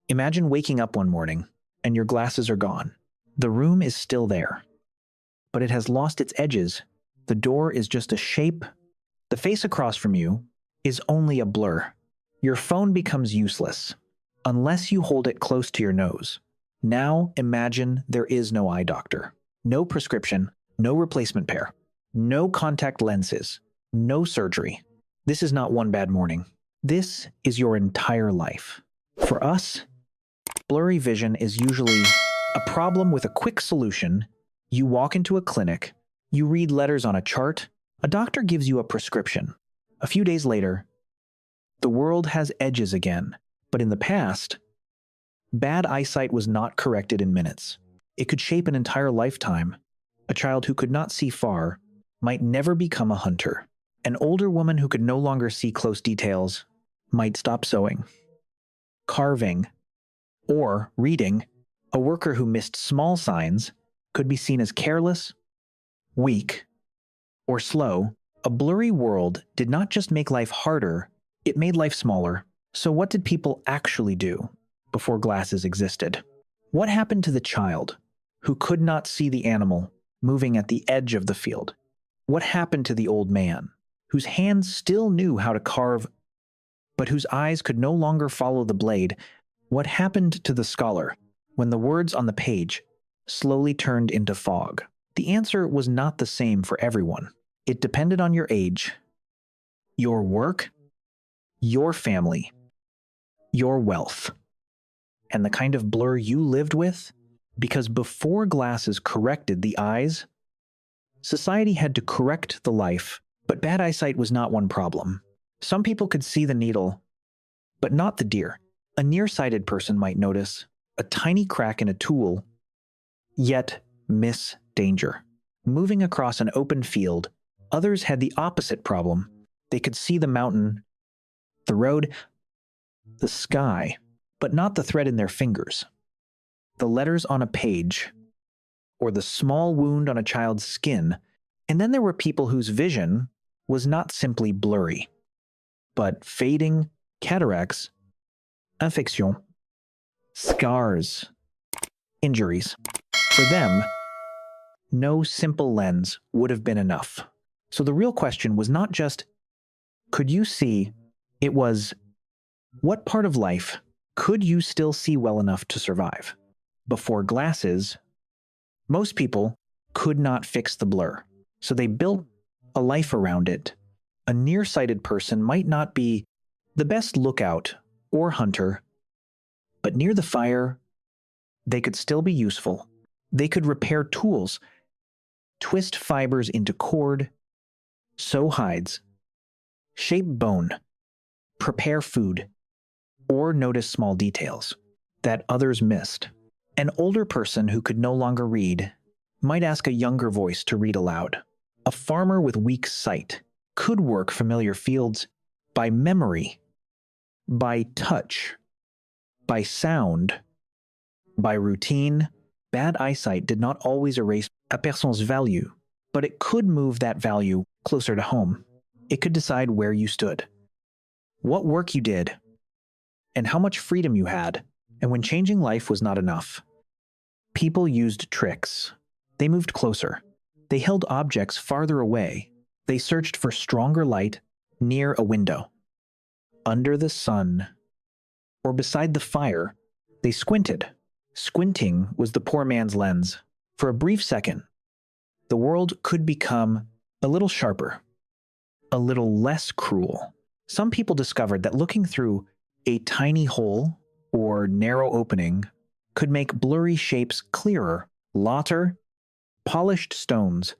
Imagine waking up one morning and your glasses are gone. The room is still there, but it has lost its edges. The door is just a shape. The face across from you is only a blur. Your phone becomes useless unless you hold it close to your nose. Now imagine there is no eye doctor, no prescription, no replacement pair, no contact lenses, no surgery. This is not one bad morning. This is your entire life. For us, blurry vision is usually a problem with a quick solution. You walk into a clinic, you read letters on a chart, a doctor gives you a prescription. A few days later, the world has edges again. But in the past, bad eyesight was not corrected in minutes. It could shape an entire lifetime. A child who could not see far might never become a hunter. An older woman who could no longer see close details might stop sewing, carving, or reading. A worker who missed small signs could be seen as careless, weak, or slow. A blurry world did not just make life harder, it made life smaller. So what did people actually do before glasses existed? What happened to the child who could not see the animal moving at the edge of the field? What happened to the old man whose hands still knew how to carve, but whose eyes could no longer follow the blade? What happened to the scholar when the words on the page slowly turned into fog? The answer was not the same for everyone. It depended on your age, your work, your family, your wealth, and the kind of blur you lived with. Because before glasses corrected the eyes, society had to correct the life. But bad eyesight was not one problem. Some people could see the needle, but not the deer. A nearsighted person might notice a tiny crack in a tool, yet miss danger. Moving across an open field, others had the opposite problem. They could see the mountain, the road, the sky, but not the thread in their fingers, the letters on a page, or the small wound on a child's skin. And then there were people whose vision was not simply blurry, but fading, cataracts, infection, scars, injuries. For them, no simple lens would have been enough. So the real question was not just, could you see? It was, what part of life could you still see well enough to survive? Before glasses, most people could not fix the blur, so they built a life around it. A nearsighted person might not be the best lookout or hunter, but near the fire, they could still be useful. They could repair tools, twist fibers into cord, sew hides, shape bone, prepare food, or notice small details that others missed. An older person who could no longer read might ask a younger voice to read aloud. A farmer with weak sight could work familiar fields by memory, by touch, by sound, by routine. Bad eyesight did not always erase a person's value, but it could move that value closer to home. It could decide where you stood, what work you did, and how much freedom you had. And when changing life was not enough, people used tricks. They moved closer. They held objects farther away. They searched for stronger light near a window, under the sun, or beside the fire. They squinted. Squinting was the poor man's lens. For a brief second, the world could become a little sharper, a little less cruel. Some people discovered that looking through a tiny hole or narrow opening could make blurry shapes clearer. Lauter, polished stones,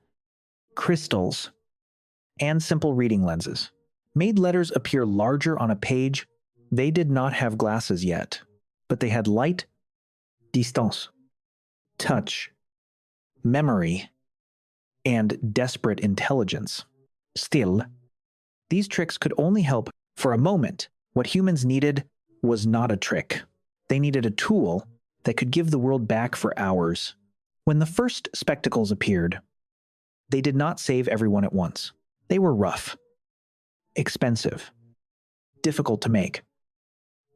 crystals, and simple reading lenses made letters appear larger on a page. They did not have glasses yet, but they had light, distance, touch, memory, and desperate intelligence. Still, these tricks could only help for a moment. What humans needed was not a trick. They needed a tool that could give the world back for hours. When the first spectacles appeared, they did not save everyone at once. They were rough, expensive, difficult to make.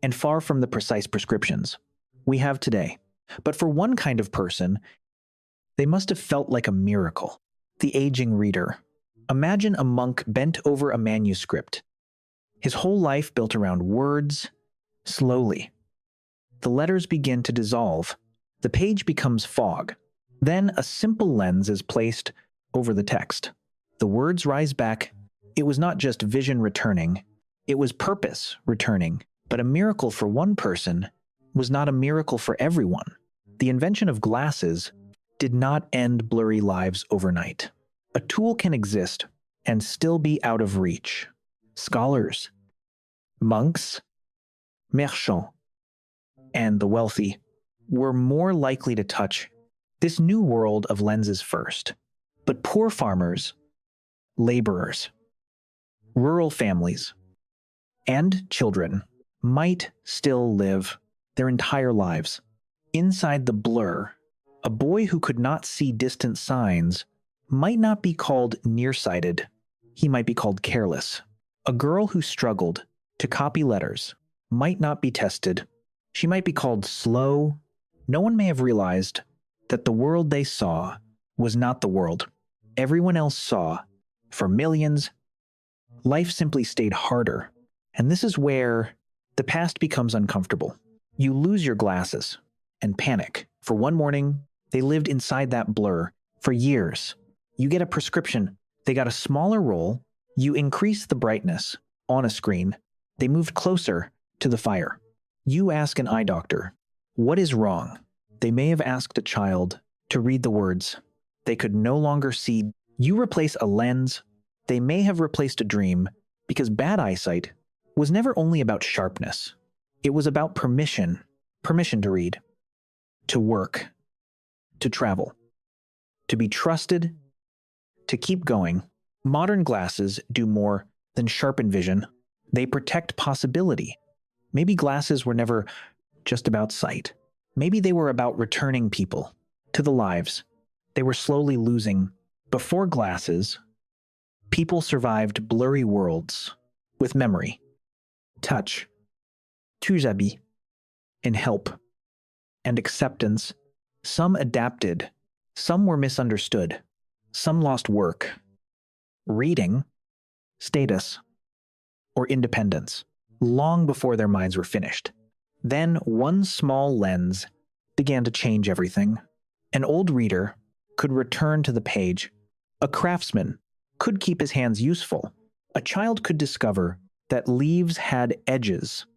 and far from the precise prescriptions we have today. But for one kind of person, they must have felt like a miracle. The aging reader. Imagine a monk bent over a manuscript, his whole life built around words. Slowly, the letters begin to dissolve. The page becomes fog. Then a simple lens is placed over the text. The words rise back. It was not just vision returning, it was purpose returning. But a miracle for one person was not a miracle for everyone. The invention of glasses did not end blurry lives overnight. A tool can exist and still be out of reach. Scholars, monks, merchants, and the wealthy were more likely to touch this new world of lenses first. But poor farmers, laborers, rural families, and children might still live their entire lives inside the blur. A boy who could not see distant signs might not be called nearsighted. He might be called careless. A girl who struggled to copy letters might not be tested. She might be called slow. No one may have realized that the world they saw was not the world everyone else saw. For millions, life simply stayed harder. And this is where the past becomes uncomfortable. You lose your glasses and panic. For one morning, they lived inside that blur for years. You get a prescription. They got a smaller roll. You increase the brightness on a screen. They moved closer to the fire. You ask an eye doctor, what is wrong? They may have asked a child to read the words. They could no longer see. You replace a lens. They may have replaced a dream, because bad eyesight was never only about sharpness. It was about permission to read, to work, to travel, to be trusted, to keep going. Modern glasses do more than sharpen vision. They protect possibility. Maybe glasses were never just about sight. Maybe they were about returning people to the lives they were slowly losing. Before glasses, people survived blurry worlds with memory, touch, habits, and help, and acceptance. Some adapted, some were misunderstood, some lost work, reading, status, or independence, long before their minds were finished. Then one small lens began to change everything. An old reader could return to the page. A craftsman could keep his hands useful. A child could discover that leaves had edges,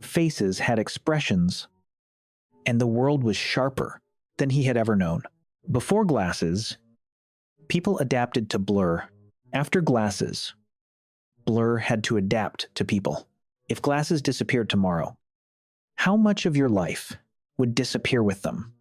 faces had expressions, and the world was sharper than he had ever known. Before glasses, people adapted to blur. After glasses, blur had to adapt to people. If glasses disappeared tomorrow, how much of your life would disappear with them?